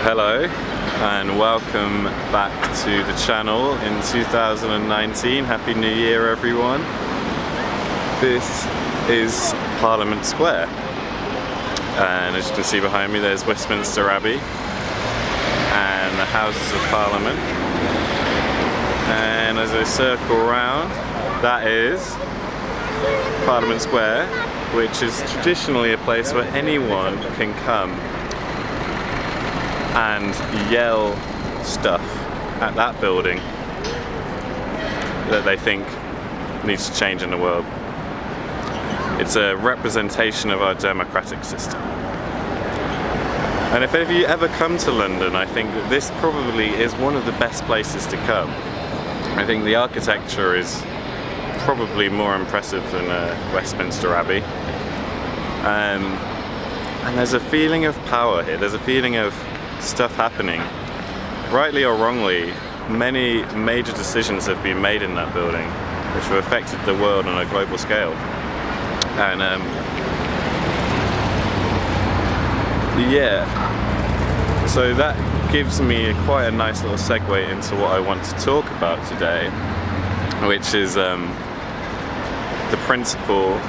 Hello and welcome back to the channel in 2019. Happy New Year everyone. This is Parliament Square and as you can see behind me there's Westminster Abbey and the Houses of Parliament, and as I circle around that is Parliament Square, which is traditionally a place where anyone can come and yell stuff at that building that they think needs to change in the world. It's a representation of our democratic system. And if you ever come to London, I think that this probably is one of the best places to come. I think the architecture is probably more impressive than Westminster Abbey. And there's a feeling of power here, there's a feeling of stuff happening. Rightly or wrongly, many major decisions have been made in that building which have affected the world on a global scale. And yeah, so that gives me quite a nice little segue into what I want to talk about today, which is the principle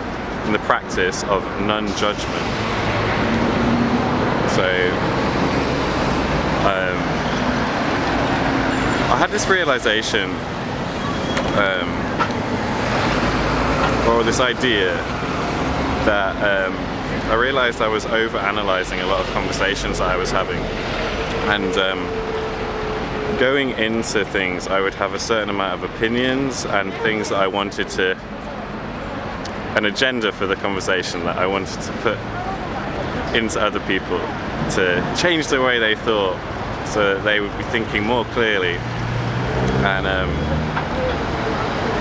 and the practice of non-judgement. So I had this realization, or this idea, that I realized I was over-analyzing a lot of conversations that I was having, and going into things I would have a certain amount of opinions and things that I wanted to, an agenda for the conversation that I wanted to put into other people to change the way they thought so that they would be thinking more clearly. And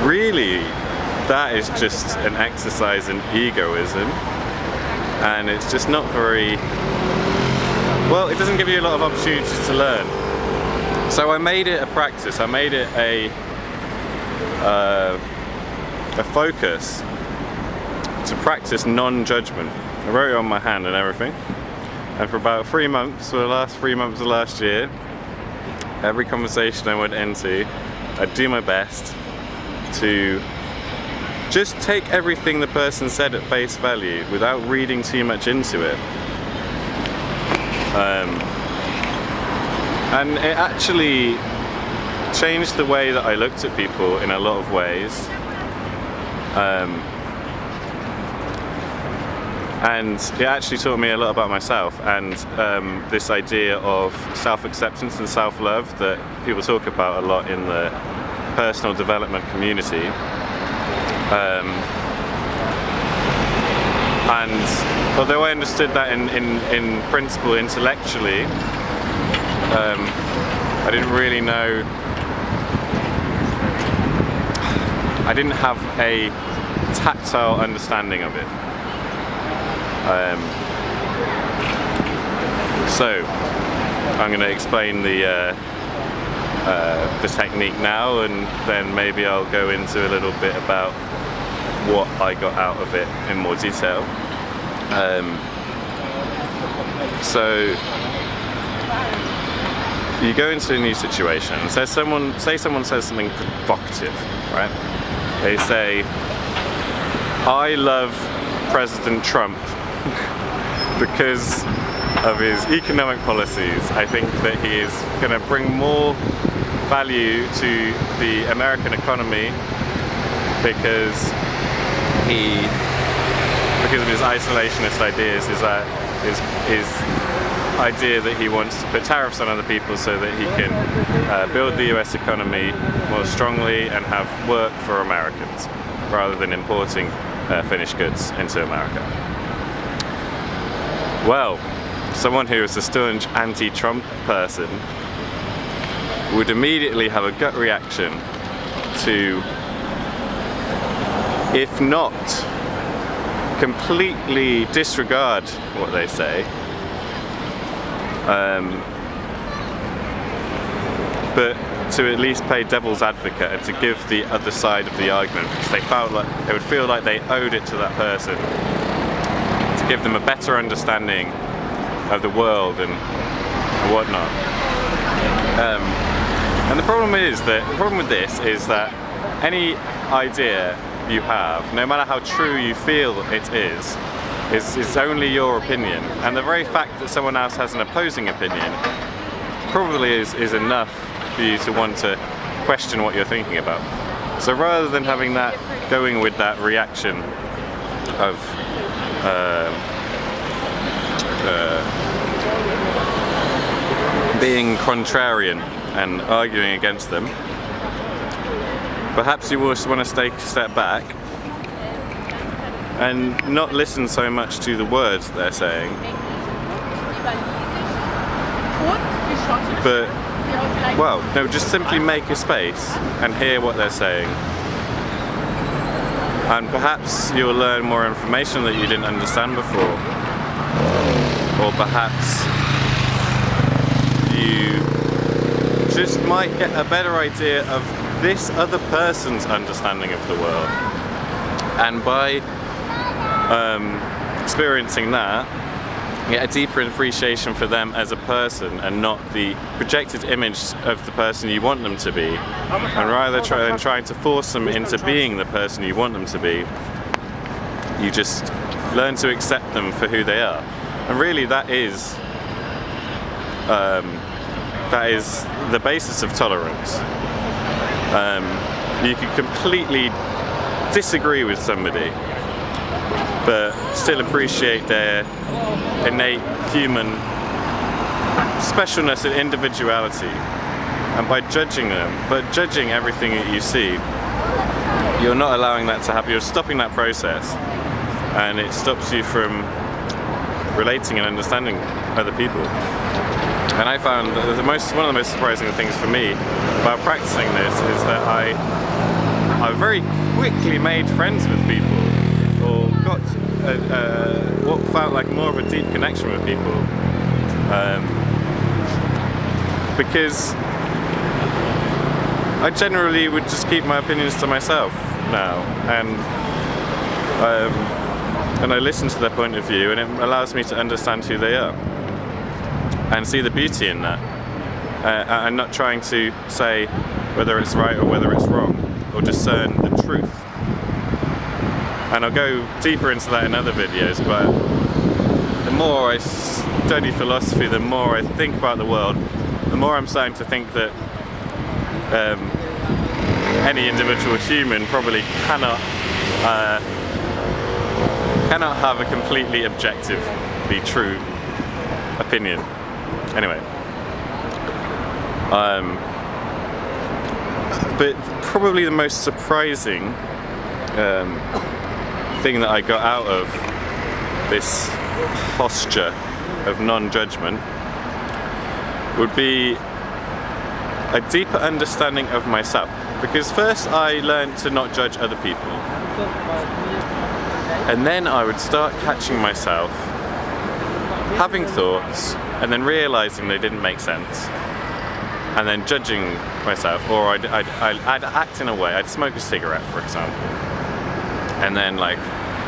really that is just an exercise in egoism, and it's just not very well, it doesn't give you a lot of opportunities to learn. So I made it a practice, I made it a focus to practice non-judgement. I wrote it on my hand and everything, and for about 3 months, for the last 3 months of last year, every conversation I went into, I'd do my best to just take everything the person said at face value without reading too much into it. And it actually changed the way that I looked at people in a lot of ways. And it actually taught me a lot about myself and this idea of self-acceptance and self-love that people talk about a lot in the personal development community. And although I understood that in principle intellectually, I didn't really know, I didn't have a tactile understanding of it. So I'm going to explain the technique now, and then maybe I'll go into a little bit about what I got out of it in more detail. So you go into a new situation. So say someone says something provocative, right? They say, "I love President Trump because of his economic policies. I think that he is going to bring more value to the American economy because of his isolationist ideas, his idea that he wants to put tariffs on other people so that he can build the US economy more strongly and have work for Americans rather than importing finished goods into America." Well, someone who is a staunch anti-Trump person would immediately have a gut reaction to, if not completely disregard what they say, but to at least play devil's advocate and to give the other side of the argument, because they would feel like they owed it to that person to give them a better understanding of the world and whatnot. And the problem with this is that any idea you have, no matter how true you feel it is only your opinion. And the very fact that someone else has an opposing opinion probably is enough for you to want to question what you're thinking about. So rather than having that, going with that reaction of being contrarian and arguing against them, perhaps you will want to take a step back and not listen so much to the words they're saying, but, well, no, just simply make a space and hear what they're saying. And perhaps you'll learn more information that you didn't understand before. Or perhaps you just might get a better idea of this other person's understanding of the world. And by experiencing that, get a deeper appreciation for them as a person and not the projected image of the person you want them to be, and rather trying to force them into being the person you want them to be, you just learn to accept them for who they are. And really that is the basis of tolerance. You can completely disagree with somebody but still appreciate their innate human specialness and individuality. And by judging them, but judging everything that you see, you're not allowing that to happen, you're stopping that process, and it stops you from relating and understanding other people. And I found that one of the most surprising things for me about practicing this is that I very quickly made friends with people, or got what felt like more of a deep connection with people, because I generally would just keep my opinions to myself now, and I listen to their point of view, and it allows me to understand who they are and see the beauty in that, and not trying to say whether it's right or whether it's wrong, or discern the truth. And I'll go deeper into that in other videos, but the more I study philosophy, the more I think about the world, the more I'm starting to think that any individual human probably cannot have a completely objectively true opinion. Anyway, but probably the most surprising thing that I got out of this posture of non-judgment would be a deeper understanding of myself. Because first I learned to not judge other people, and then I would start catching myself having thoughts and then realizing they didn't make sense, and then judging myself, or I'd act in a way. I'd smoke a cigarette, for example, and then like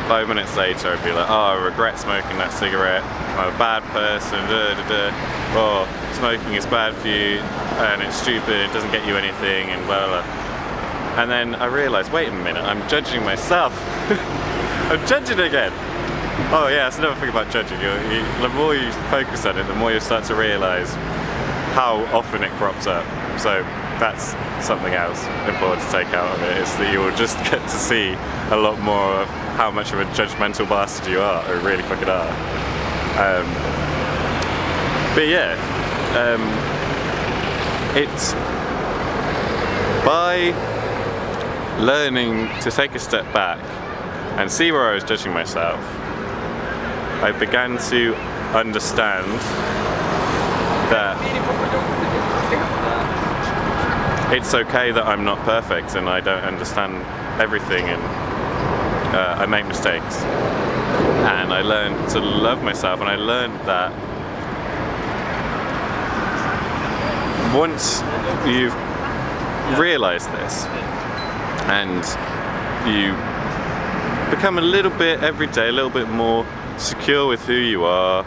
5 minutes later I'd be like, oh, I regret smoking that cigarette, I'm a bad person, or smoking is bad for you and it's stupid, it doesn't get you anything, and blah blah blah. And then I realised, wait a minute, I'm judging myself. I'm judging again. Oh yeah, that's another thing about judging. The more you focus on it, the more you start to realise how often it crops up. So that's something else important to take out of it, is that you will just get to see a lot more of how much of a judgmental bastard you are, or really fucking are. But yeah, it's by learning to take a step back and see where I was judging myself, I began to understand that it's okay that I'm not perfect and I don't understand everything, and I make mistakes. And I learned to love myself, and I learned that once you've realised this and you become a little bit, every day, a little bit more secure with who you are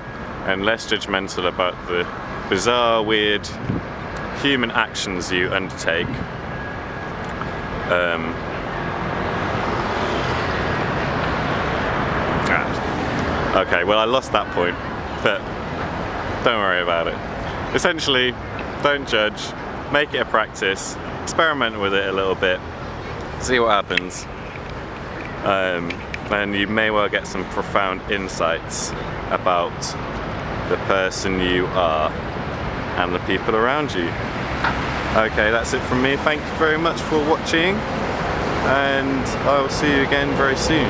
and less judgmental about the bizarre, weird human actions you undertake. Okay, well I lost that point, but don't worry about it. Essentially, don't judge, make it a practice, experiment with it a little bit, see what happens, and you may well get some profound insights about the person you are and the people around you. Okay, that's it from me. Thank you very much for watching, and I will see you again very soon.